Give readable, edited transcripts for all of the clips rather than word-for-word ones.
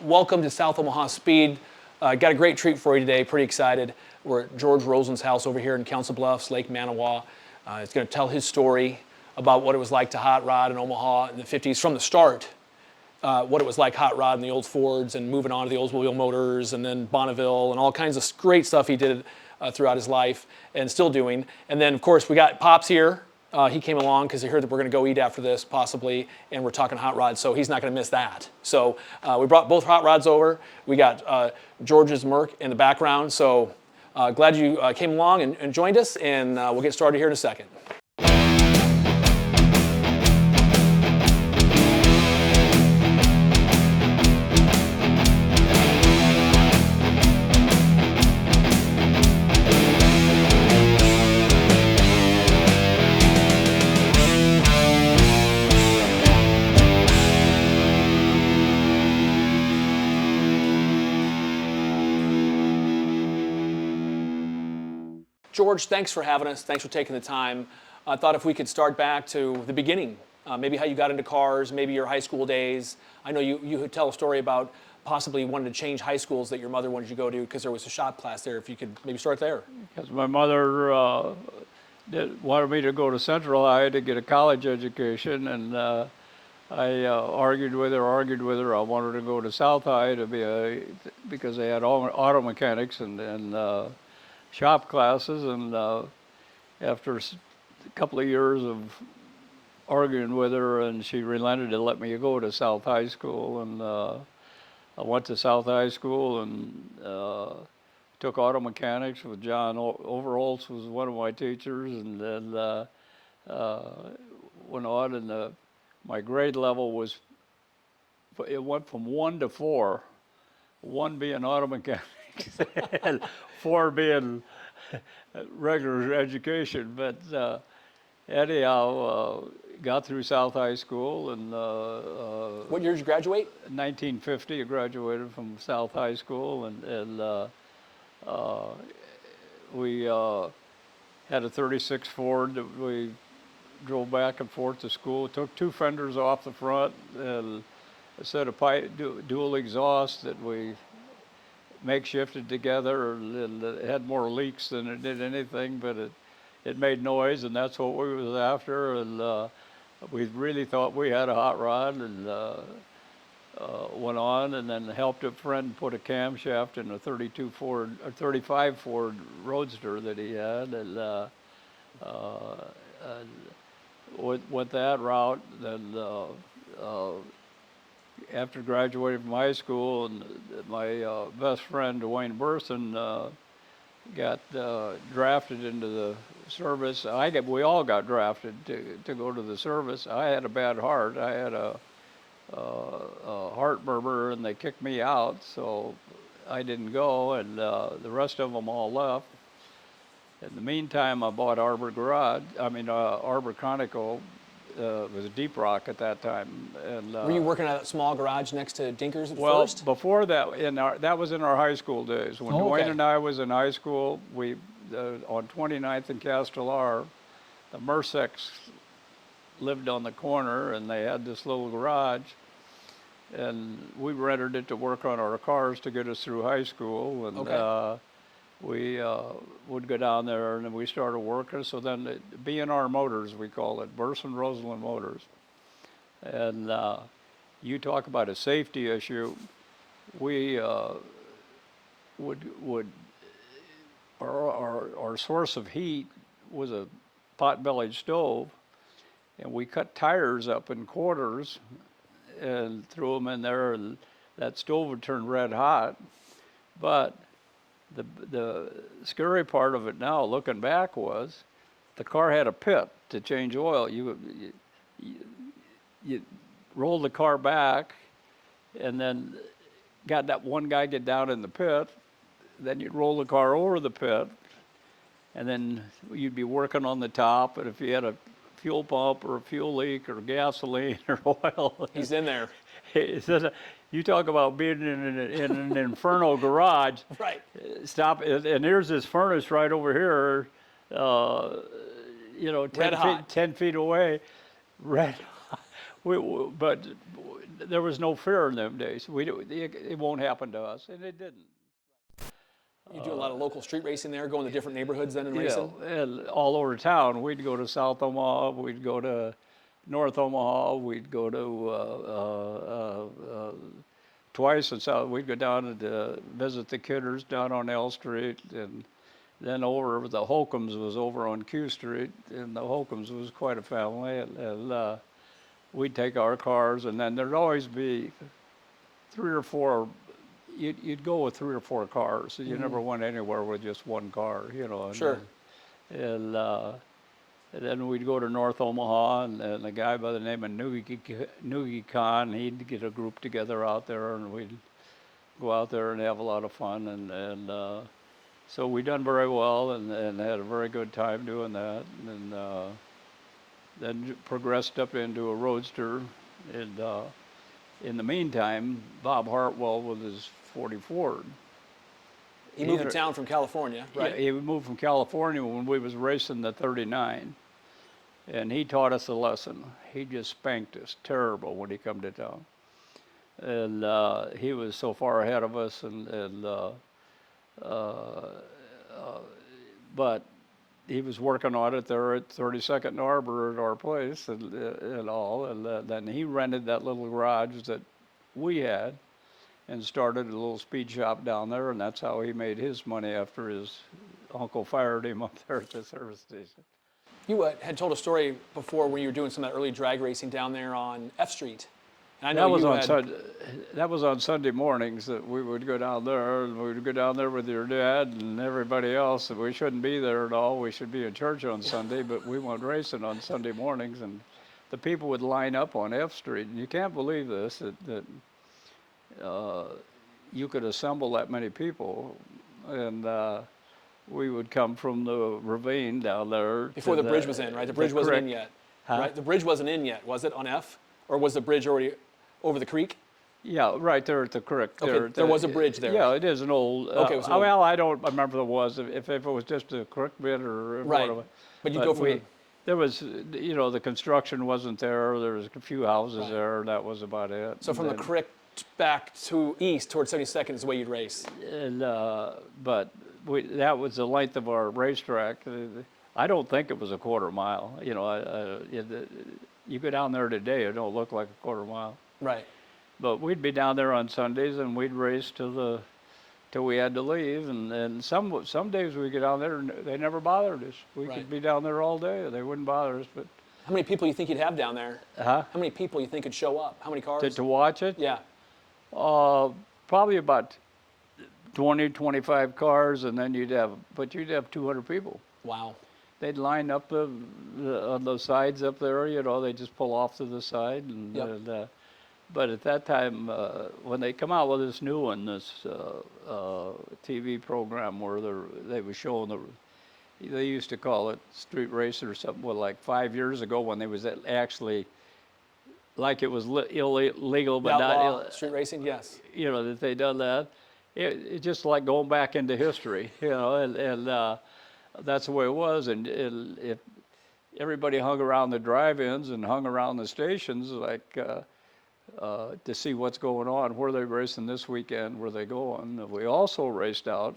Welcome to South Omaha Speed. Got a great treat for you today. Pretty excited. We're at George Roseland's house over here in Council Bluffs, Lake Manawa. He's going to tell his story about what it was like to hot rod in Omaha in the 50s from the start. What it was like hot rod in the old Fords and moving on to the Oldsmobile Motors and then Bonneville and all kinds of great stuff he did throughout his life and still doing. And then, of course, we got Pops here. He came along because he heard that we're going to go eat after this, possibly, and we're talking hot rods, so he's not going to miss that. So we brought both hot rods over. We got George's Merc in the background, so glad you came along and joined us, and we'll get started here in a second. George, thanks for having us. Thanks for taking the time. I thought if we could start back to the beginning, maybe how you got into cars, maybe your high school days. I know you tell a story about possibly wanting to change high schools that your mother wanted you to go to because there was a shop class there. If you could maybe start there. Because my mother wanted me to go to Central High to get a college education, and I argued with her. I wanted to go to South High because they had auto mechanics and shop classes, and after a couple of years of arguing with her, and she relented to let me go to South High School, and I went to South High School and took auto mechanics with John Overholtz was one of my teachers, and then went on, and my grade level it went from 1 to 4, 1 being auto mechanics and 4 being regular education. But anyhow, got through South High School, and what year did you graduate? 1950. I graduated from South High School, and we had a 36 Ford that we drove back and forth to school. Took 2 fenders off the front and a set of dual exhaust that we makeshifted together, and it had more leaks than it did anything, but it made noise, and that's what we was after. And we really thought we had a hot rod, and went on, and then helped a friend put a camshaft in a 35 Ford Roadster that he had, and went that route. Then after graduating from high school, and my best friend Dwayne Burson got drafted into the service. We all got drafted to go to the service. I had a bad heart. I had a heart murmur, and they kicked me out, so I didn't go, and the rest of them all left. In the meantime, I bought Arbor Chronicle. It was a Deep Rock at that time. And were you working at a small garage next to Dinker's at Well, first? before that, that was in our high school days. When Dwayne and I was in high school, on 29th and Castellar, the Mersecs lived on the corner, and they had this little garage, and we rented it to work on our cars to get us through high school. And we would go down there, and then we started working. So then B&R Motors, we call it, Burson Roseland Motors. And you talk about a safety issue. We our source of heat was a pot-bellied stove, and we cut tires up in quarters and threw them in there, and that stove would turn red hot. But the scary part of it now, looking back, was the car had a pit to change oil. You roll the car back, and then got that one guy get down in the pit. Then you'd roll the car over the pit, and then you'd be working on the top. And if you had a fuel pump or a fuel leak or gasoline or oil, he's in there. You talk about being in an inferno garage. Right. Stop, and here's this furnace right over here, 10 feet away, red hot. But there was no fear in them days. It won't happen to us, and it didn't. You do a lot of local street racing there, going to different neighborhoods then and Yeah, racing? and all over town. We'd go to South Omaha, we'd go to North Omaha, we'd go to twice in South. We'd go down and visit the Kidders down on L Street, and then over the Holcombs was over on Q Street, and the Holcombs was quite a family, and we'd take our cars, and then there'd always be 3 or 4. You'd go with 3 or 4 cars. So you never went anywhere with just one car, you know. And, Sure. And then we'd go to North Omaha, and a guy by the name of Noogie Khan, he'd get a group together out there, and we'd go out there and have a lot of fun. And so we done very well, and had a very good time doing that. And then progressed up into a roadster, and in the meantime, Bob Hartwell with his 40 Ford. He moved to town from California, right? Yeah, he moved from California when we was racing the 39, and he taught us a lesson. He just spanked us terrible when he come to town, and he was so far ahead of us, but he was working on it there at 32nd and Arbor at our place and all, and then he rented that little garage that we had and started a little speed shop down there, and that's how he made his money after his uncle fired him up there at the service station. You had told a story before when you were doing some of that early drag racing down there on F Street. And I know that was on Sunday mornings that we would go down there, and we would go down there with your dad and everybody else, and we shouldn't be there at all. We should be in church on Sunday, but we went racing on Sunday mornings, and the people would line up on F Street, and you can't believe this, that you could assemble that many people, and we would come from the ravine down there. Before the bridge was in, right? The bridge wasn't in yet, right? The bridge wasn't in yet, was it, on F? Or was the bridge already over the creek? Yeah, right there at the creek. Okay, there was a bridge there. Yeah, it is an old. Okay, it was an old. Well, I don't remember if it was, if it was just a creek bit or right. whatever. But you go from there was, the construction wasn't there. There was a few houses there. That was about it. So from the creek back to east towards 72nd is the way you'd race. And but that was the length of our racetrack. I don't think it was a quarter mile. You go down there today, it don't look like a quarter mile. Right. But we'd be down there on Sundays, and we'd race till we had to leave. And some days we get down there, and they never bothered us. We could be down there all day; they wouldn't bother us. But how many people you think you'd have down there? How many people you think could show up? How many cars? to watch it? Yeah. Probably about 20, 25 cars, and then you'd have 200 people. Wow. They'd line up on the sides up there, they just pull off to the side. But at that time, when they come out with this new one, this TV program where they were showing they used to call it Street Racer or something, like 5 years ago when they was actually, like it was illegal, but not street racing, yes. that they done that. It's just like going back into history, and that's the way it was. And if everybody hung around the drive-ins and hung around the stations, like to see what's going on, where they're racing this weekend, where they going. We also raced out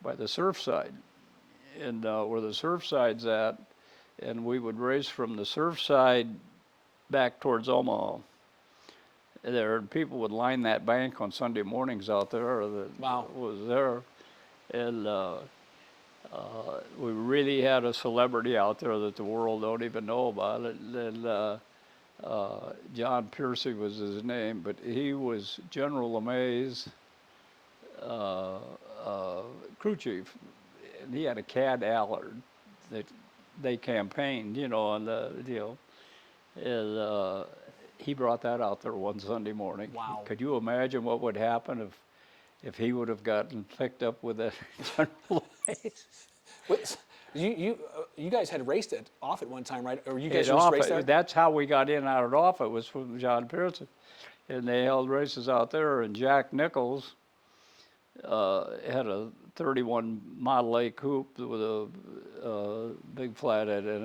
by the surf side, and where the surf side's at, and we would race from the surf side back towards Omaha. There, people would line that bank on Sunday mornings out there that was there, and we really had a celebrity out there that the world don't even know about it. And John Piercy was his name, but he was General LeMay's crew chief, and he had a Cad Allard that they campaigned, on the deal, and he brought that out there one Sunday morning. Wow. Could you imagine what would happen if he would have gotten picked up with that General LeMay? You guys had raced it off at one time, right? Or you guys used to race there? That's how we got in and out of off. It was from John Pearson. And they held races out there, and Jack Nichols had a 31 Model A coupe with a big flathead in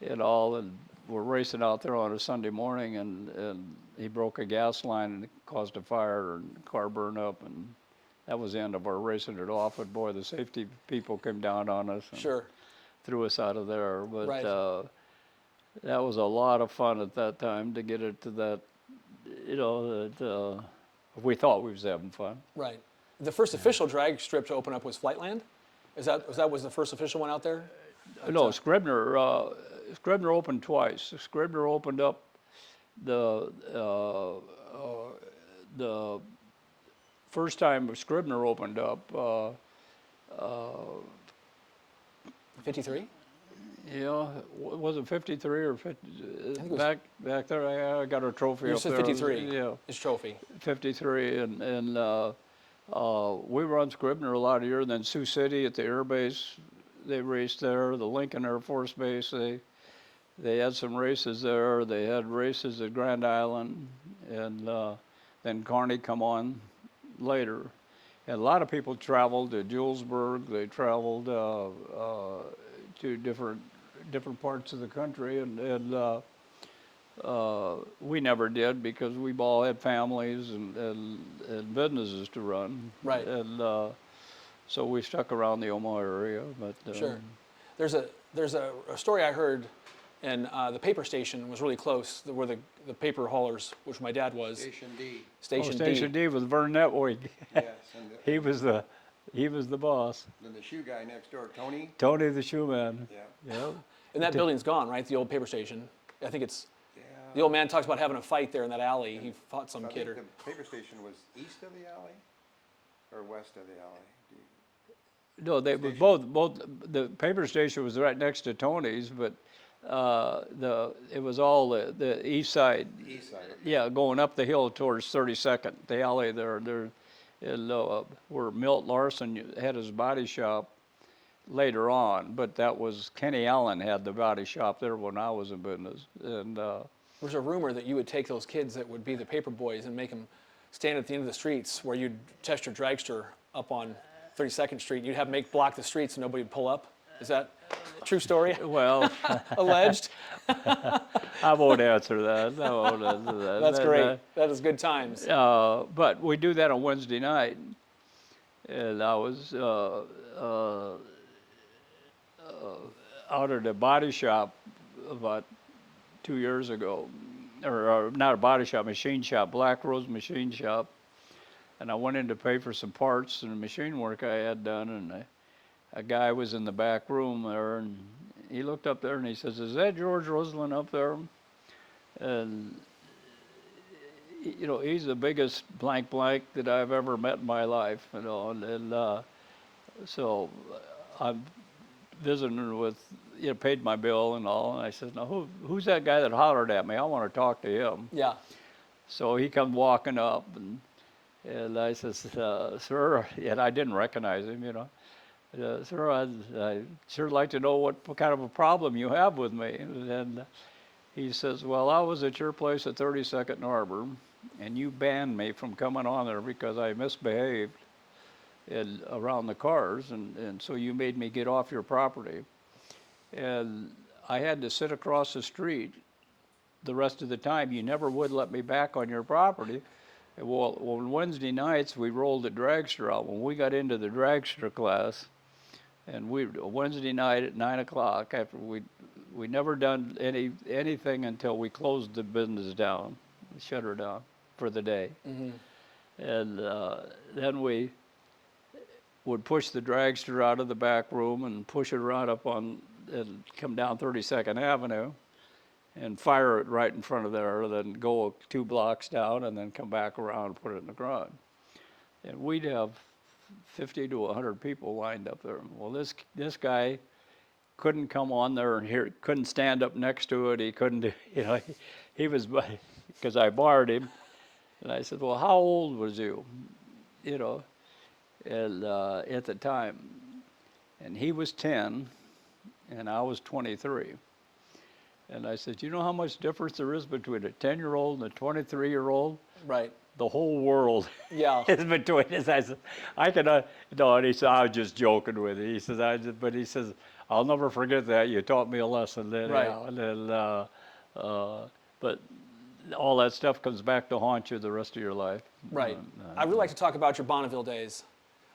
it, and all. And were racing out there on a Sunday morning, and he broke a gas line and it caused a fire, and the car burned up, and that was the end of our racing it off. But boy, the safety people came down on us and Sure. threw us out of there. But Right. that was a lot of fun at that time to get it to that, that we thought we was having fun. Right. The first official drag strip to open up was Flightland. Was the first official one out there? No, Scribner opened twice. Scribner opened up the first time Scribner opened up. 53. Was it 53 or 50? it was- Back there, I got a trophy You up said there. 53. Yeah, His trophy. 53, and we were on Scribner a lot of years. Then Sioux City at the air base, they raced there. The Lincoln Air Force Base, they had some races there. They had races at Grand Island, and then Kearney come on later. And a lot of people traveled to Julesburg. They traveled to different parts of the country, and we never did because we all had families and businesses to run. Right. And so we stuck around the Omaha area. But Sure. There's a story I heard, and the paper station was really close, where the paper haulers, which my dad was. Station D. Station Station D. D was Vern Netwig. Yes, and He was the boss. then the shoe guy next door, Tony. Tony the shoeman. Yeah. Yeah. And that building's gone, right? The old paper station. I think it's. Yeah. The old man talks about having a fight there in that alley. He fought some I kid. think Or, the paper station was east of the alley or west of the alley. Do you- No, they were both. The paper station was right next to Tony's, but it was all the east side. The east side. Yeah, going up the hill towards 32nd, the alley there, where Milt Larson had his body shop later on, but that was Kenny Allen had the body shop there when I was in business, and there's a rumor that you would take those kids that would be the paper boys and make them stand at the end of the streets where you'd test your dragster up on 32nd Street. You'd have them block the streets and nobody would pull up. Is that a true story? well, Alleged? I won't answer that. I won't answer that. That's great. That is good times. But we do that on Wednesday night, and I was out at a body shop about 2 years ago, or not a body shop, machine shop, Black Rose Machine Shop, and I went in to pay for some parts and machine work I had done, and a guy was in the back room there, and he looked up there and he says, "Is that George Roseland up there?" And he's the biggest blank that I've ever met in my life, and so I'm visiting with, paid my bill and all, and I said, "Now who's that guy that hollered at me? I want to talk to him." Yeah. So he comes walking up, and I says, "Sir," and I didn't recognize him, "Sir, I'd sure like to know what kind of a problem you have with me." And he says, "Well, I was at your place at 32nd and Arbor, and you banned me from coming on there because I misbehaved around the cars, and so you made me get off your property. And I had to sit across the street the rest of the time. You never would let me back on your property." Well, on Wednesday nights, we rolled the dragster out. When we got into the dragster class, and Wednesday night at 9 o'clock, after we never done anything until we closed the business down, shut her down for the day. Mm-hmm. And then we would push the dragster out of the back room and push it around and come down 32nd Avenue and fire it right in front of there, then go 2 blocks down and then come back around and put it in the garage. And we'd have 50 to 100 people lined up there. Well, this guy couldn't come on there and couldn't stand up next to it. He couldn't, he was, because I barred him. And I said, "Well, how old was you?" And at the time. And he was 10 and I was 23. And I said, "You know how much difference there is between a 10-year-old and a 23-year-old? Right. The whole world Yeah. is between us." I said, "I cannot." No, and he said, "I was just joking with you." He says, but he says, "I'll never forget that. You taught me a lesson then." Right. And then, But all that stuff comes back to haunt you the rest of your life. Right. I'd really like to talk about your Bonneville days.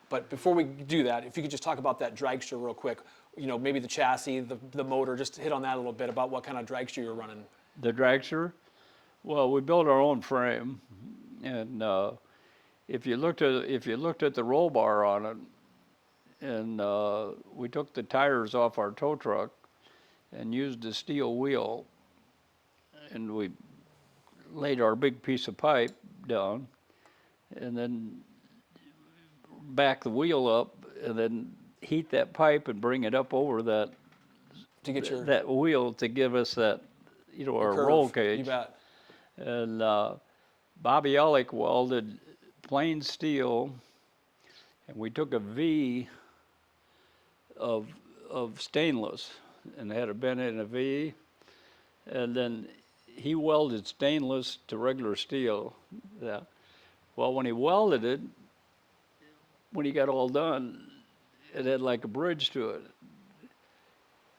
But before we do that, if you could just talk about that dragster real quick, maybe the chassis, the motor, just hit on that a little bit about what kind of dragster you're running. The dragster, well, we built our own frame, and if you looked at the roll bar on it, and we took the tires off our tow truck and used a steel wheel, and we laid our big piece of pipe down, and then back the wheel up, and then heat that pipe and bring it up over that To get your that wheel to give us that, our curve. roll cage. You bet. And Bobby Ellick welded plain steel, and we took a V of stainless and had it bent in a V, and then he welded stainless to regular steel. Yeah. Well, when he welded it, when he got all done, it had like a bridge to it.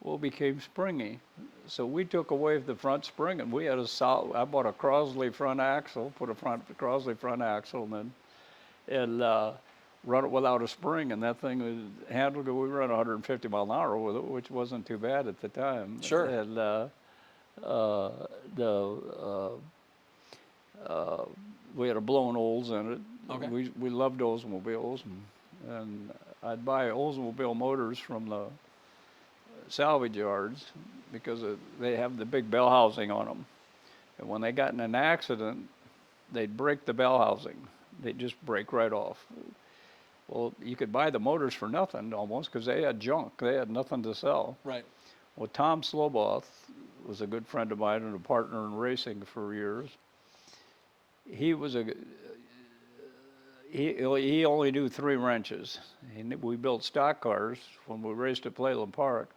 Well, it became springy. So we took away the front spring, and we had I bought a Crosley front axle, put a Crosley front axle, and run it without a spring, and that thing was handled. We ran 150 mile an hour with it, which wasn't too bad at the time. Sure. And we had a blown Olds in it. Okay. We loved Oldsmobiles, and I'd buy Oldsmobile motors from the salvage yards because they have the big bell housing on them. And when they got in an accident, they'd break the bell housing. They'd just break right off. Well, you could buy the motors for nothing almost because they had junk. They had nothing to sell. Right. Well, Tom Sloboth was a good friend of mine and a partner in racing for years. He was he only knew 3 wrenches. We built stock cars when we raced at Playland Park.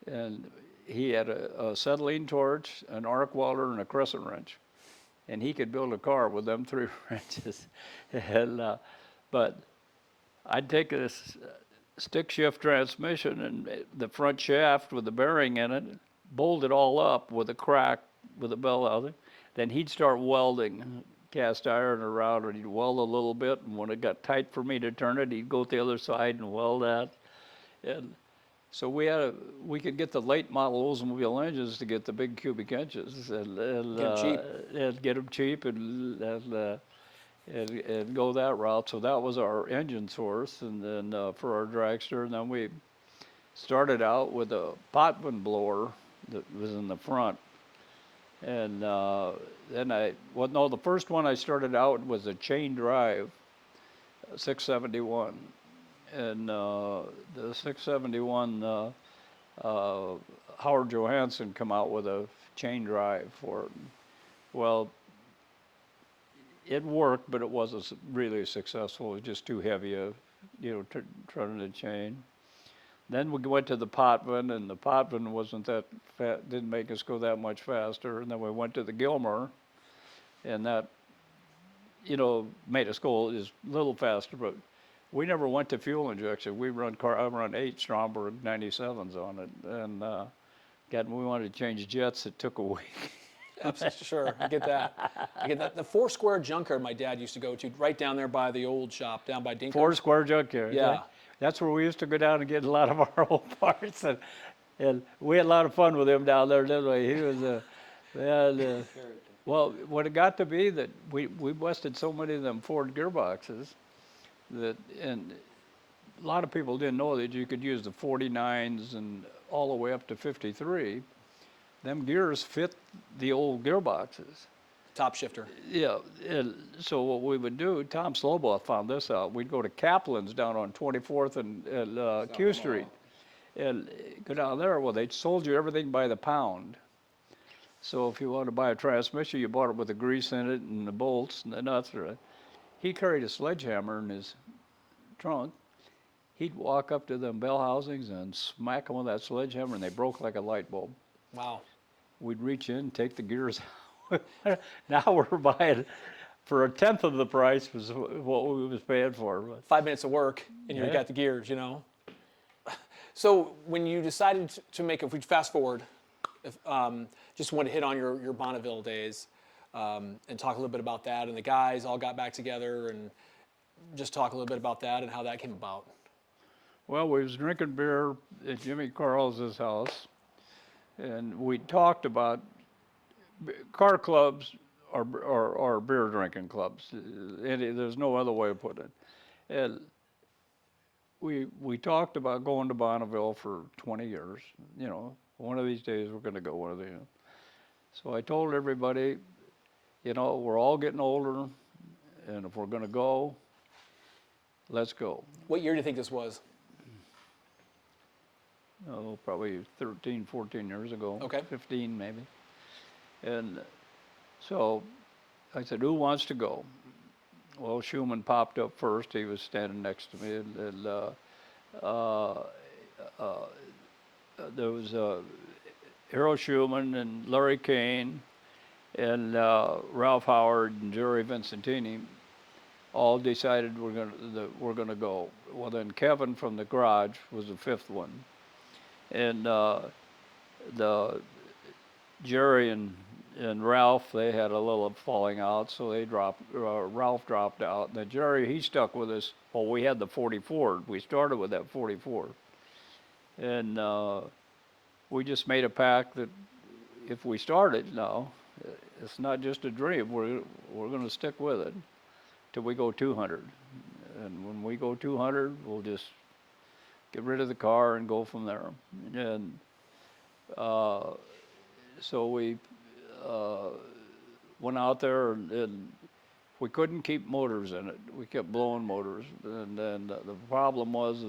And he had a acetylene torch, an arc welder, and a crescent wrench. And he could build a car with them 3 wrenches. And, but I'd take this stick shift transmission and the front shaft with the bearing in it, bolt it all up with a crack with a bell housing. Then he'd start welding cast iron around, and he'd weld a little bit. And when it got tight for me to turn it, he'd go to the other side and weld that. And so we could get the late model Oldsmobile engines to get the big cubic inches and get them cheap and go that route. So that was our engine source, and then for our dragster, and then we started out with a Potvin blower that was in the front, and then the first one I started out was a chain drive, 671. And the 671, Howard Johansson come out with a chain drive for it. Well, it worked, but it wasn't really successful. It was just too heavy, turning the chain. Then we went to the Potvin, and the Potvin wasn't that didn't make us go that much faster. And then we went to the Gilmer, and that, made us go a little faster, but we never went to fuel injection. I run 8 Stromberg 97s on it, and we wanted to change jets. It took a week. Sure, I get that. The 4 Square Junkyard my dad used to go to, right down there by the old shop, down by Dinko's. 4 Square Junkyard. Yeah. That's where we used to go down and get a lot of our old parts, and we had a lot of fun with him down there, didn't we? He was well, what it got to be that we busted so many of them Ford gearboxes and a lot of people didn't know that you could use the 49s and all the way up to 53. Them gears fit the old gearboxes. Top shifter. Yeah, and so what we would do, Tom Sloboth found this out. We'd go to Kaplan's down on 24th and Q Street, and go down there. Well, they sold you everything by the pound. So if you wanted to buy a transmission, you bought it with the grease in it and the bolts and the nuts. He carried a sledgehammer in his trunk. He'd walk up to them bell housings and smack them with that sledgehammer, and they broke like a light bulb. Wow. We'd reach in, take the gears out. Now we're buying for 1/10 of the price was what we was paying for. 5 minutes of work, and you got the gears, So when you decided to make, if we fast forward, Just want to hit on your Bonneville days and talk a little bit about that. And the guys all got back together and just talk a little bit about that and how that came about. Well, we was drinking beer at Jimmy Carl's house, and we talked about car clubs are beer drinking clubs. There's no other way to put it. And we talked about going to Bonneville for 20 years. You know, one of these days we're going to go one of these. So I told everybody, you know, we're all getting older, and if we're going to go, let's go. What year do you think this was? Oh, probably 13, 14 years ago. Okay. 15 maybe. And so I said, who wants to go? Well, Schumann popped up first. He was standing next to me, and there was Harold Schumann and Larry Kane and Ralph Howard and Jerry Vincentini all decided we're gonna go. Well, then Kevin from the garage was the fifth one, and the Jerry and Ralph, they had a little falling out, so they dropped. Ralph dropped out. And then Jerry, he stuck with us. Well, we had the 44. We started with that 44, and we just made a pact that if we started now, it's not just a dream. We're going to stick with it till we go 200. And when we go 200, we'll just get rid of the car and go from there. And so we went out there, and we couldn't keep motors in it. We kept blowing motors, and then the problem was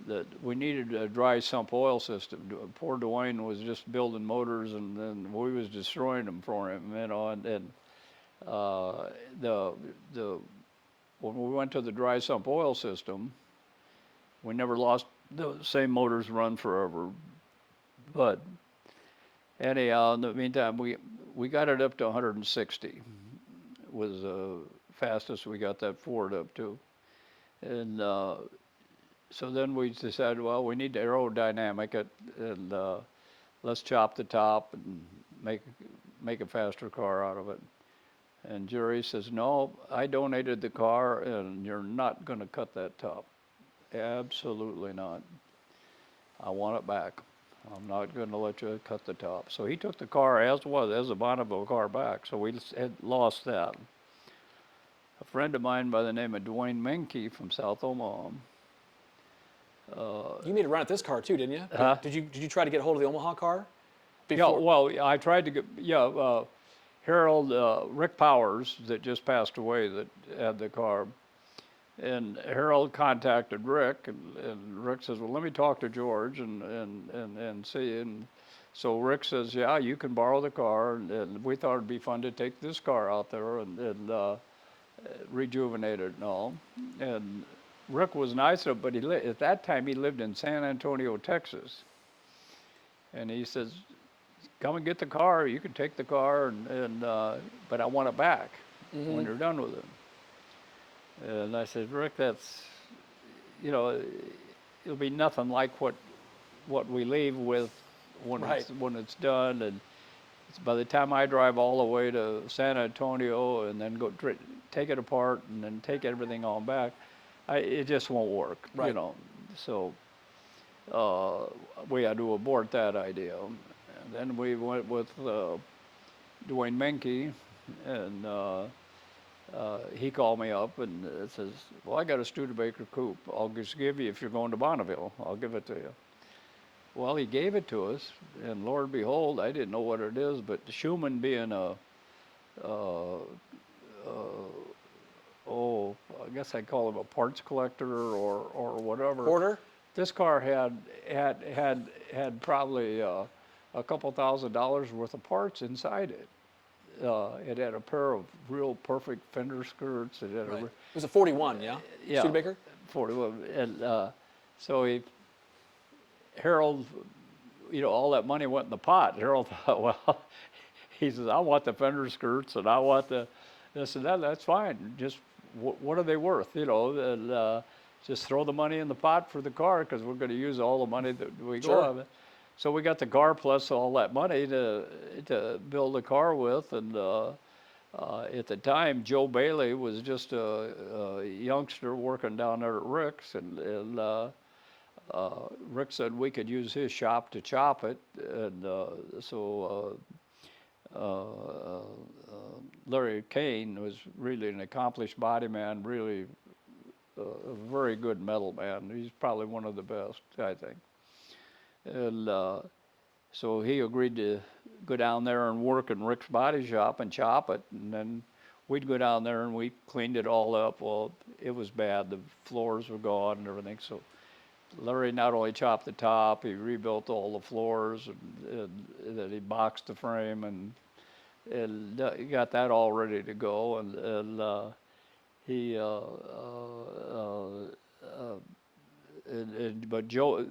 that we needed a dry sump oil system. Poor Dwayne was just building motors, and then we was destroying them for him, you know. And when we went to the dry sump oil system, we never lost. The same motors run forever, but anyhow, in the meantime, we got it up to 160. Was the fastest we got that Ford up to, and so then we decided, well, we need to aerodynamic it, and let's chop the top and make a faster car out of it. And Jerry says, no, I donated the car, and you're not going to cut that top. Absolutely not. I want it back. I'm not going to let you cut the top. So he took the car as a Bonneville car back. So we had lost that. A friend of mine by the name of Dwayne Menke from South Omaha. You made a run at this car too, didn't you? Huh? Did you try to get a hold of the Omaha car? Yeah, well, I tried to get, Harold, Rick Powers, that just passed away, that had the car. And Harold contacted Rick, and Rick says, well, let me talk to George and see. And so Rick says, yeah, you can borrow the car. And we thought it'd be fun to take this car out there and rejuvenate it and all. And Rick was nice enough, but at that time he lived in San Antonio, Texas. And he says, come and get the car. You can take the car, but I want it back when you're done with it. And I said, Rick, that's, it'll be nothing like what we leave with when it's done. And by the time I drive all the way to San Antonio and then go take it apart and then take everything on back, it just won't work, right. So we had to abort that idea. And then we went with Dwayne Menke, and he called me up and says, well, I got a Studebaker Coupe. I'll just give you, if you're going to Bonneville, I'll give it to you. Well, he gave it to us, and Lord and behold, I didn't know what it is, but Schumann being I guess I'd call him a parts collector or whatever. Porter? This car had probably a couple $1,000s worth of parts inside it. It had a pair of real perfect fender skirts. It had It was a 41, yeah? Yeah. Studebaker? 41. And so Harold, all that money went in the pot. Harold thought, well, he says, I want the fender skirts and I want this and that. That's fine. Just what are they worth? And just throw the money in the pot for the car because we're going to use all the money that we Sure. go of it. So we got the car plus all that money to build a car with, and at the time, Joe Bailey was just a youngster working down there at Rick's, and Rick said we could use his shop to chop it, and so Larry Kane was really an accomplished body man, really a very good metal man. He's probably one of the best, I think. And so he agreed to go down there and work in Rick's body shop and chop it, and then we'd go down there and we cleaned it all up. Well, it was bad. The floors were gone and everything. So Larry not only chopped the top, he rebuilt all the floors, and then he boxed the frame, and he got that all ready to go. And he but Joe,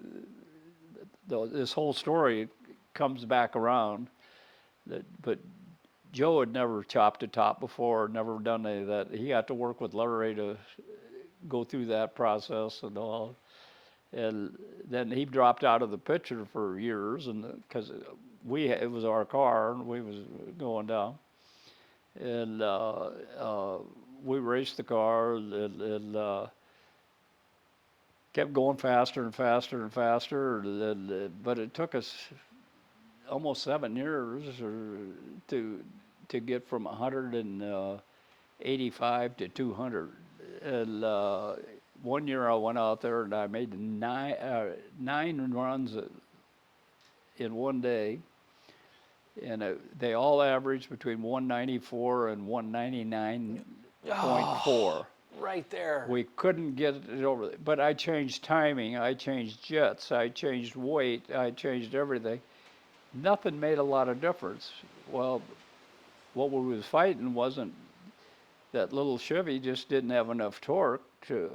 this whole story comes back around. But Joe had never chopped a top before, never done any of that. He got to work with Larry to go through that process and all. And then he dropped out of the picture for years, and because it was our car and we was going down, and we raced the car and kept going faster and faster and faster. But it took us almost 7 years to get from 185 to 200. And one year I went out there and I made nine runs in one day, and they all averaged between 194 and 199.4. Right there. We couldn't get it over, but I changed timing, I changed jets, I changed weight, I changed everything. Nothing made a lot of difference. Well, what we was fighting wasn't that little Chevy just didn't have enough torque to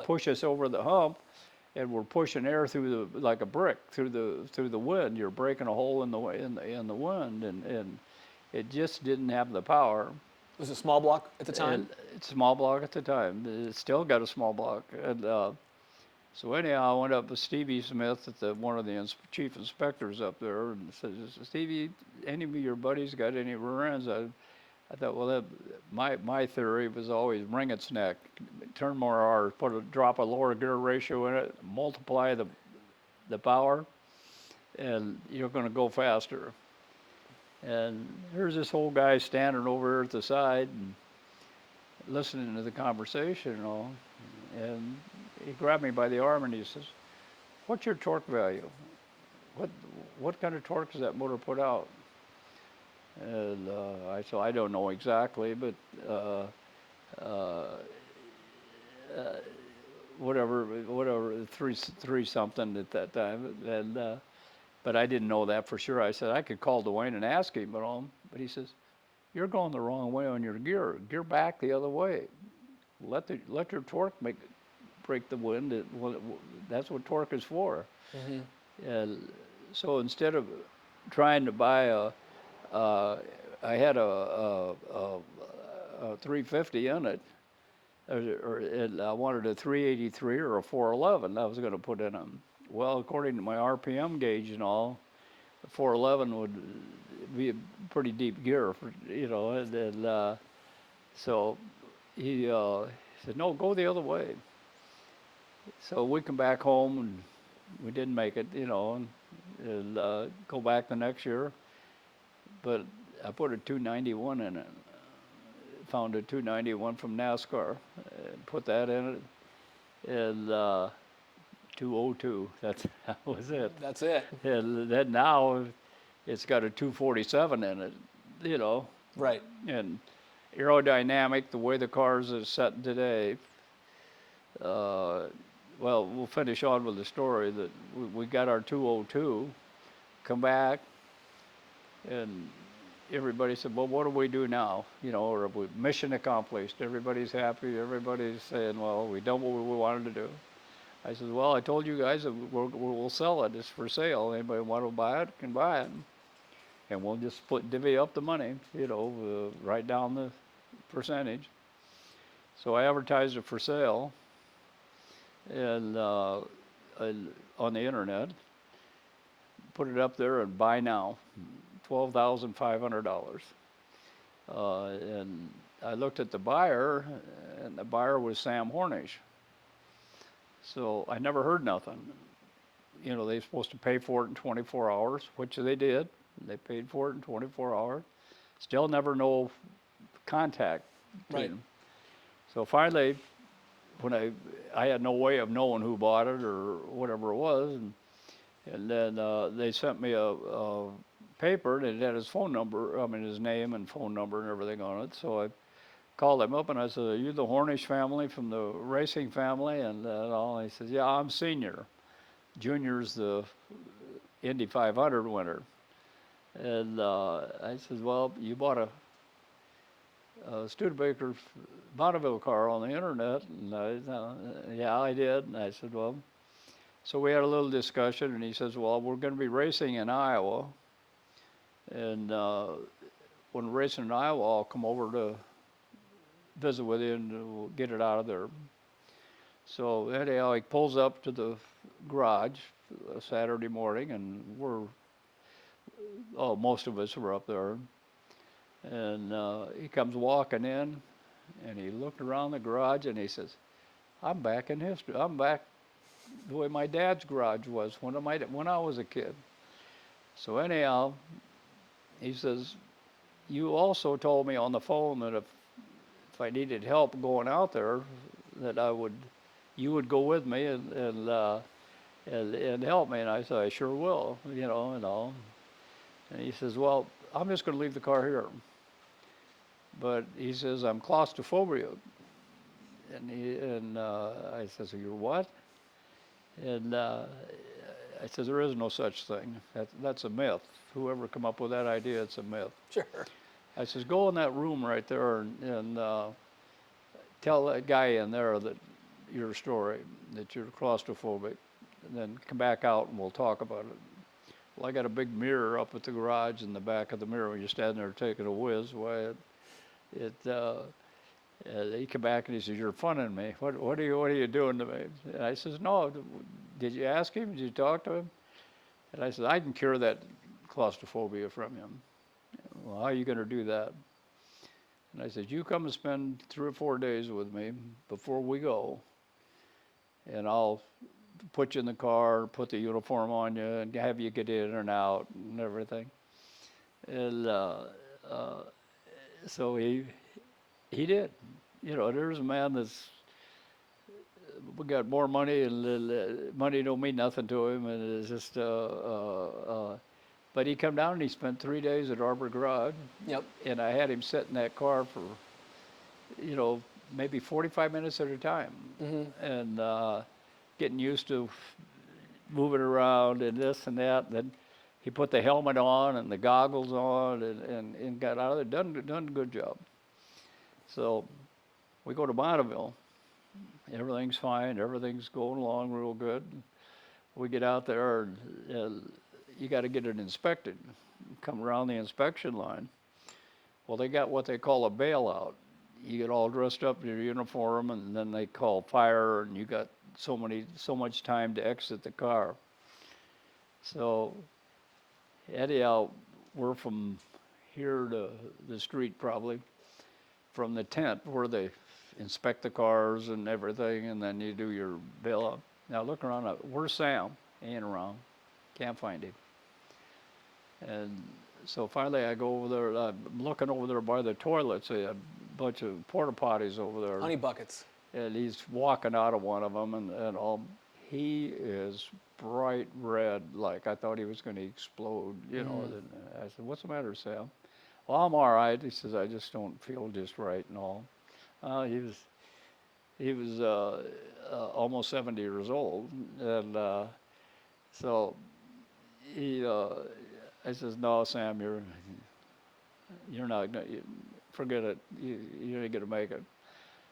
push us over the hump, and we're pushing air through like a brick through the wind. You're breaking a hole in the wind, and it just didn't have the power. Was it small block at the time? It's small block at the time. It still got a small block, and so anyhow, I went up with Stevie Smith, one of the chief inspectors up there, and says, "Stevie, any of your buddies got any rear ends?" I thought, well, my theory was always wring its neck, turn more R, drop a lower gear ratio in it, multiply the power, and you're going to go faster. And here's this old guy standing over here at the side and listening to the conversation and all, and he grabbed me by the arm and he says, "What's your torque value? What kind of torque does that motor put out?" And I said, "I don't know exactly, but whatever, three something at that time." And but I didn't know that for sure. I said I could call Dwayne and ask him, but he says, "You're going the wrong way on your gear. Gear back the other way. Let your torque break the wind. That's what torque is for." Mm-hmm. And so instead of trying to buy I had a 350 in it, and I wanted a 383 or a 411 I was going to put in them. Well, according to my RPM gauge and all, the 411 would be a pretty deep gear, and so he said, "No, go the other way." So we come back home, and we didn't make it, and go back the next year. But I put a 291 in it. Found a 291 from NASCAR, and put that in it, and 202. That was it. That's it. And then now it's got a 247 in it, Right. And aerodynamic, the way the cars are set today. Well, we'll finish on with the story that we got our 202, come back, and everybody said, "Well, what do we do now? Or we mission accomplished. Everybody's happy. Everybody's saying, well, we done what we wanted to do." I said, "Well, I told you guys that we'll sell it. It's for sale. Anybody want to buy it can buy it, and we'll just divvy up the money. Write down the percentage." So I advertised it for sale, and on the internet, put it up there and buy now, $12,500. And I looked at the buyer, and the buyer was Sam Hornish. So I never heard nothing. You know, they're supposed to pay for it in 24 hours, which they did. They paid for it in 24 hours. Still never no contact. Right. So finally, when I had no way of knowing who bought it or whatever it was, and then they sent me a paper and it had his phone number, I mean his name and phone number and everything on it. So I called him up and I said, "Are you the Hornish family from the racing family?" And all. And he says, "Yeah, I'm senior. Junior's the Indy 500 winner." And I said, "Well, you bought a Studebaker Bonneville car on the internet?" And "Yeah, I did." And I said, "Well," so we had a little discussion, and he says, "Well, we're going to be racing in Iowa, and when we're racing in Iowa, I'll come over to visit with you and we'll get it out of there." So anyhow, he pulls up to the garage Saturday morning, and most of us were up there. And he comes walking in, and he looked around the garage, and he says, "I'm back in history. I'm back the way my dad's garage was when I was a kid." So anyhow, he says, "You also told me on the phone that if I needed help going out there, that you would go with me and help me." And I said, "I sure will, you know, and all." And he says, "Well, I'm just going to leave the car here." But he says, "I'm claustrophobic." And I says, "You're what?" And I says, "There is no such thing. That's a myth. Whoever come up with that idea, it's a myth." Sure. I says, "Go in that room right there and tell that guy in there that your story, that you're claustrophobic, and then come back out and we'll talk about it." Well, I got a big mirror up at the garage. In the back of the mirror, when you're standing there taking a whiz, why he came back and he says, "You're funning me. What are you doing to me?" And I says, "No. Did you ask him? Did you talk to him?" And I said, "I can cure that claustrophobia from him." "Well, how are you going to do that?" And I said, "You come and spend 3 or 4 days with me before we go, and I'll put you in the car, put the uniform on you, and have you get in and out and everything." And so he did. You know, there's a man that's we got more money, and money don't mean nothing to him, and it's just. But he come down and he spent 3 days at Arbor Garage. Yep. And I had him sit in that car for, you know, maybe 45 minutes at a time, and getting used to moving around and this and that. And then he put the helmet on and the goggles on and got out of there. Done a good job. So we go to Bonneville. Everything's fine. Everything's going along real good. We get out there and you got to get it inspected. Come around the inspection line. Well, they got what they call a bailout. You get all dressed up in your uniform, and then they call fire, and you got so much time to exit the car. So anyhow, we're from here to the street probably, from the tent where they inspect the cars and everything, and then you do your bailout. Now look around, where's Sam? He ain't around, can't find him. And so finally I go over there, I'm looking over there by the toilets, they had a bunch of porta potties over there. Honey buckets. And he's walking out of one of them, and all, he is bright red, like I thought he was going to explode, you know. And I said, "What's the matter, Sam?" "Well, I'm all right." He says, "I just don't feel just right and all." He was almost 70 years old, and so I says, "No, Sam, you're not gonna, forget it. You ain't gonna make it."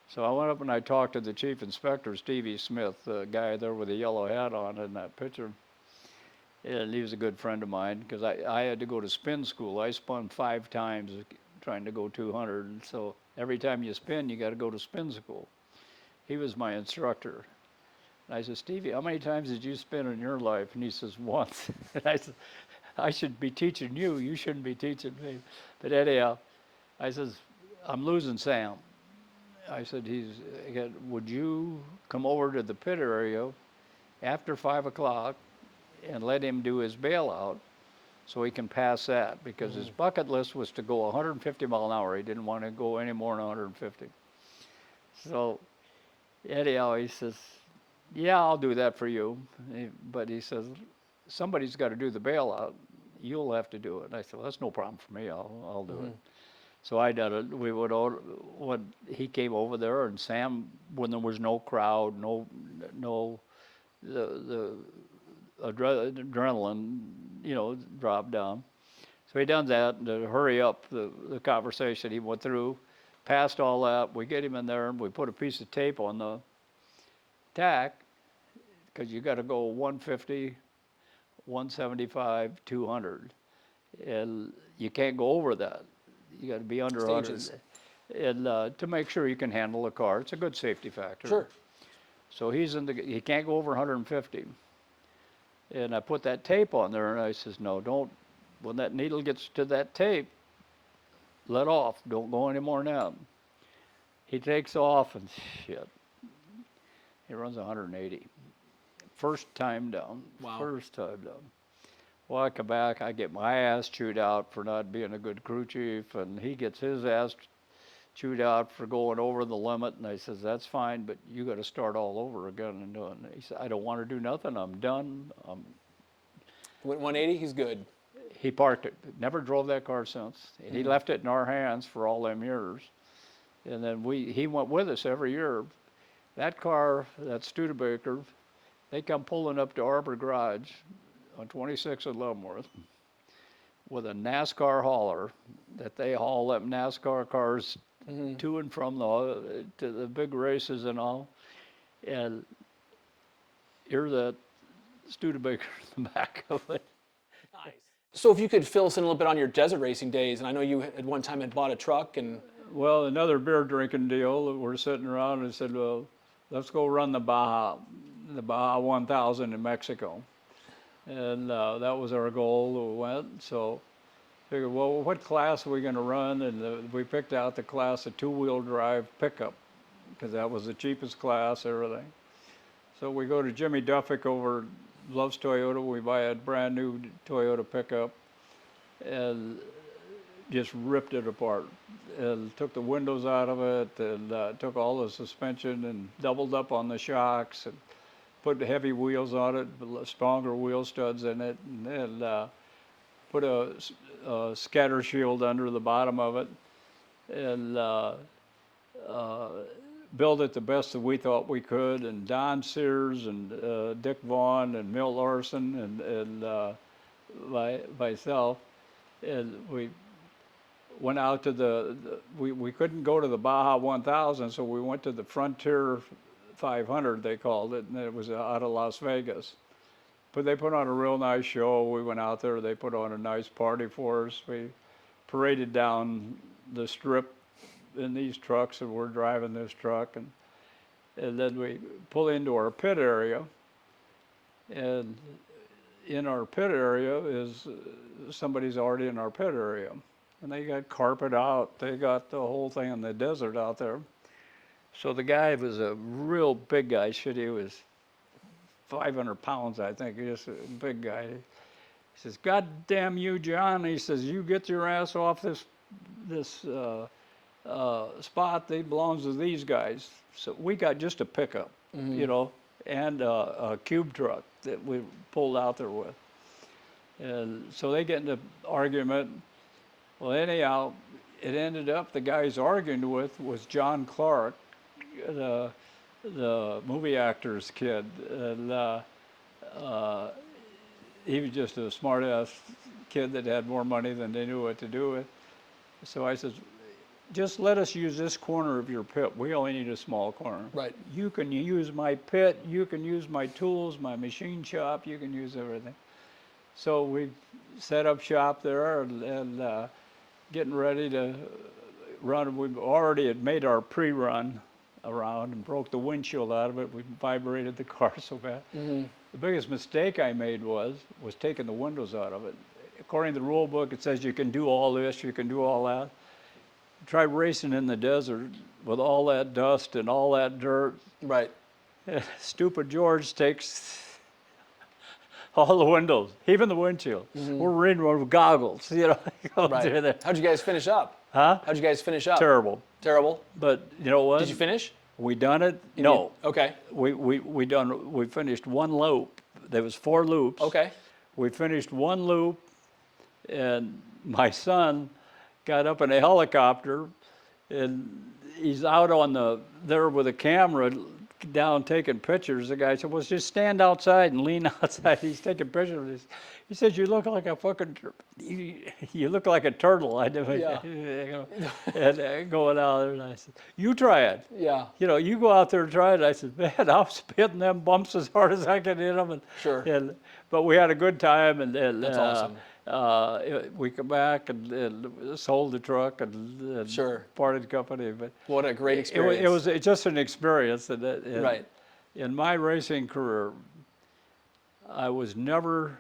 So I went up and I talked to the chief inspector, Stevie Smith, the guy there with the yellow hat on in that picture. And he was a good friend of mine because I had to go to spin school. I spun 5 times trying to go 200. And so every time you spin, you got to go to spin school. He was my instructor. And I said, Stevie, how many times did you spin in your life? And he says, once. And I said, I should be teaching you. You shouldn't be teaching me. But anyhow, I says, I'm losing Sam. I said, would you come over to the pit area after 5 o'clock and let him do his bailout so he can pass that? Because his bucket list was to go 150 mile an hour. He didn't want to go any more than 150. So anyhow, he says, yeah, I'll do that for you. But he says, somebody's got to do the bailout. You'll have to do it. And I said, well, that's no problem for me. I'll do it. So I did it. We would order, when he came over there, and Sam, when there was no crowd, the adrenaline, dropped down. So he done that to hurry up the conversation. He went through, passed all that. We get him in there, and we put a piece of tape on the tack, because you got to go 150, 175, 200, and you can't go over that. You got to be under Stages. 100, and to make sure you can handle the car. It's a good safety factor. Sure. So he can't go over 150. And I put that tape on there, and I says, no, don't. When that needle gets to that tape, let off. Don't go any more than that. He takes off, and shit, he runs 180. First time down. Wow. First time down. Well, I come back, I get my ass chewed out for not being a good crew chief, and he gets his ass chewed out for going over the limit. And I says, that's fine, but you got to start all over again and do it. And he said, I don't want to do nothing. I'm done. Went 180. He's good. He parked it. Never drove that car since. And he left it in our hands for all them years. And then he went with us every year. That car, that Studebaker, they come pulling up to Arbor Garage on 26 at Leavenworth with a NASCAR hauler that they haul them NASCAR cars to and from to the big races and all. And here's that Studebaker in the back of it. Nice. So if you could fill us in a little bit on your desert racing days, and I know you at one time had bought a truck and. Well, another beer drinking deal. We're sitting around and said, well, let's go run the Baja 1000 in Mexico. And that was our goal. We went. So figured, well, what class are we going to run? And we picked out the class of two-wheel drive pickup, because that was the cheapest class, everything. So we go to Jimmy Duffick over Love's Toyota. We buy a brand new Toyota pickup and just ripped it apart. And took the windows out of it, and took all the suspension and doubled up on the shocks, and put heavy wheels on it, stronger wheel studs in it, and put a scatter shield under the bottom of it, and built it the best that we thought we could. And Don Sears and Dick Vaughn and Milt Larson and myself, and we went out to we couldn't go to the Baja 1000, so we went to the Frontier 500, they called it, and it was out of Las Vegas. But they put on a real nice show. We went out there, they put on a nice party for us. We paraded down the strip in these trucks, and we're driving this truck, and then we pull into our pit area, and in our pit area is somebody's already in our pit area. And they got carpet out, they got the whole thing in the desert out there. So the guy was a real big guy. Shit, he was 500 pounds, I think, just a big guy. He says, God damn you, John. He says, you get your ass off this spot. It belongs to these guys. So we got just a pickup, and a cube truck that we pulled out there with. And so they get into argument. Well, anyhow, it ended up the guy he's arguing with was John Clark, the movie actor's kid, and he was just a smart-ass kid that had more money than they knew what to do with. So I said, just let us use this corner of your pit. We only need a small corner. Right. You can use my pit, you can use my tools, my machine shop, you can use everything. So we set up shop there and getting ready to run. We already had made our pre-run around and broke the windshield out of it. We vibrated the car so bad. The biggest mistake I made was taking the windows out of it. According to the rule book, it says you can do all this, you can do all that. Try racing in the desert with all that dust and all that dirt. Right. Stupid George takes all the windows, even the windshield. We're reading with goggles, you know. Go Right. through there. How'd you guys finish up? Huh? How'd you guys finish up? Terrible. Terrible. But you know what? Did you finish? We done it? No. Okay. We finished one loop. There was 4 loops. Okay. We finished one loop, and my son got up in a helicopter, and he's out on there with a camera down taking pictures. The guy said, well, just stand outside and lean outside. He's taking pictures. He says, you look like a fucking, you look like a turtle. I do. Yeah. And going out there, and I said, you try it. Yeah. You know, you go out there and try it. I said, man, I was hitting them bumps as hard as I could hit them. Sure. But we had a good time, and That's awesome. we come back and sold the truck and Sure. parted company. But What a great experience. it was just an experience. Right. In my racing career, I was never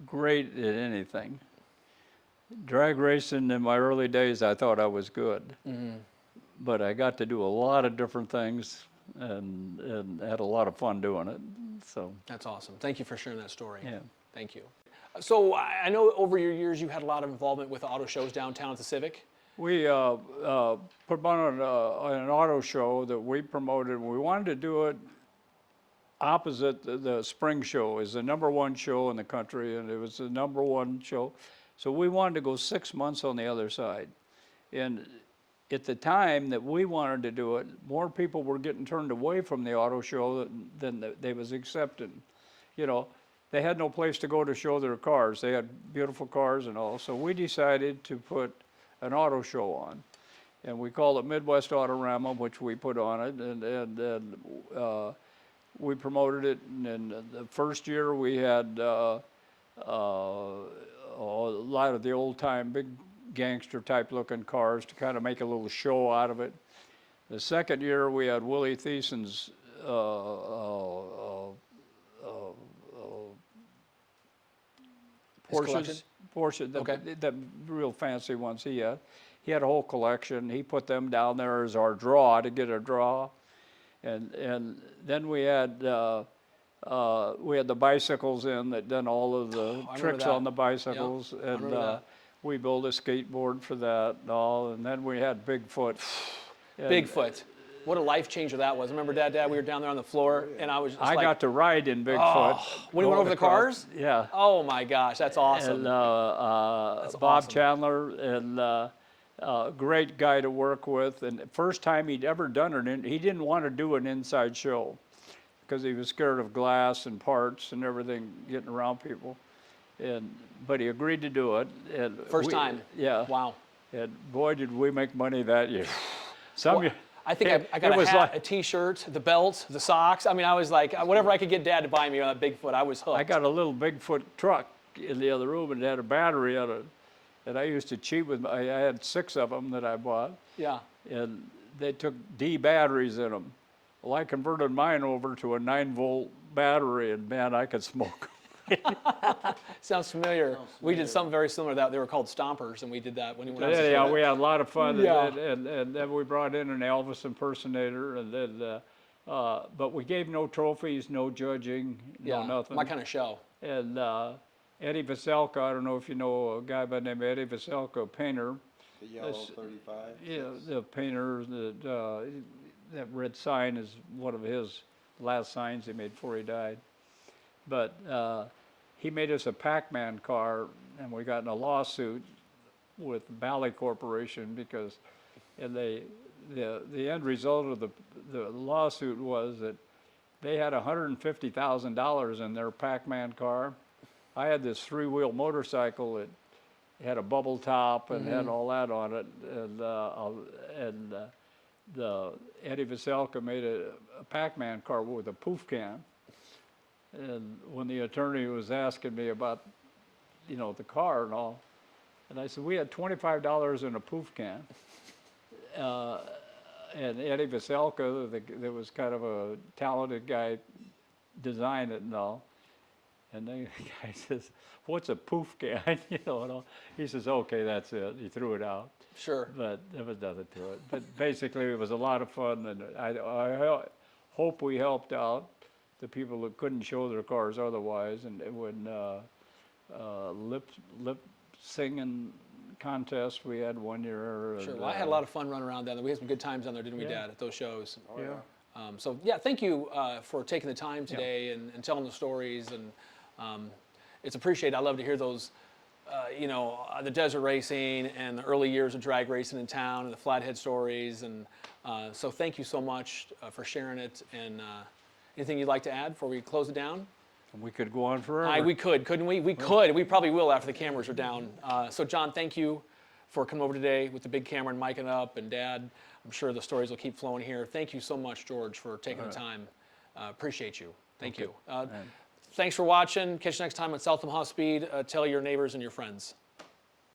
great at anything. Drag racing in my early days, I thought I was good. But I got to do a lot of different things and had a lot of fun doing it. So That's awesome. Thank you for sharing that story. yeah. Thank you. So I know over your years you had a lot of involvement with auto shows downtown at the Civic. We put on an auto show that we promoted. We wanted to do it opposite the spring show. Is the #1 show in the country, and it was the #1 show. So we wanted to go 6 months on the other side. And at the time that we wanted to do it, more people were getting turned away from the auto show than they was accepting. You know, they had no place to go to show their cars. They had beautiful cars and all. So we decided to put an auto show on. And we called it Midwest Autorama, which we put on it. And we promoted it. And the first year we had a lot of the old time big gangster type looking cars to kind of make a little show out of it. The second year we had Willie Thiessen's Porsche, the real fancy ones he had. He had a whole collection. He put them down there as our draw to get a draw. And then we had the bicycles in that done all of the tricks on the bicycles. Yep. And we built a skateboard for that and all. And then we had Bigfoot. Bigfoot. What a life changer that was. Remember, Dad, we were down there on the floor, and I was just I got to ride in Bigfoot. When he went over the cars? Yeah. Oh, my gosh, that's awesome. And That's Bob awesome. Chandler, and great guy to work with. And the first time he'd ever done it, he didn't want to do an inside show because he was scared of glass and parts and everything getting around people. But he agreed to do it. And First time? Yeah. Wow. And boy, did we make money that year. I think I got a hat, a T-shirt, the belt, the socks. I mean, I was like, whatever I could get Dad to buy me on that Bigfoot, I was hooked. I got a little Bigfoot truck in the other room and it had a battery on it. And I used to cheat with, I had 6 of them that I bought. Yeah. And they took D batteries in them. Well, I converted mine over to a 9-volt battery, and man, I could smoke. Sounds familiar. We did something very similar to that. They were called Stompers, and we did that when I was a Yeah, kid. we had a lot of fun. Yeah. And then we brought in an Elvis impersonator, and then, but we gave no trophies, no judging, no nothing. My kind of show. And Eddie Vaselka, I don't know if you know a guy by the name of Eddie Vaselka, a painter. The yellow 35? Yeah, the painter, that red sign is one of his last signs he made before he died. But he made us a Pac-Man car, and we got in a lawsuit with Bally Corporation because the end result of the lawsuit was that they had $150,000 in their Pac-Man car. I had this 3-wheel motorcycle that had a bubble top and had all that on it, and the Eddie Vaselka made a Pac-Man car with a poof can. And when the attorney was asking me about, the car and all, and I said, we had $25 in a poof can. and Eddie Veselka, there was kind of a talented guy, designed it and all. And the guy says, "What's a poof can?" You know, and all. He says, "Okay, that's it." He threw it out. Sure. But there was nothing to it. But basically, it was a lot of fun, and I hope we helped out the people that couldn't show their cars otherwise. And when lip singing contest we had one year. Sure. And, Well, I had a lot of fun running around down there. We had some good times down there, didn't we, Yeah. Dad, at those shows? Oh, yeah. So yeah, thank you for taking the time today and telling the stories, and it's appreciated. I love to hear those, the desert racing and the early years of drag racing in town and the flathead stories, and so thank you so much for sharing it. And anything you'd like to add before we close it down? we could go on forever. We could, couldn't we? We could. We probably will after the cameras are down. So John, thank you for coming over today with the big camera and micing up, and Dad, I'm sure the stories will keep flowing here. Thank you so much, George, for taking the time. Appreciate you. Thank you. Thanks for watching. Catch you next time on South Omaha Speed. Tell your neighbors and your friends.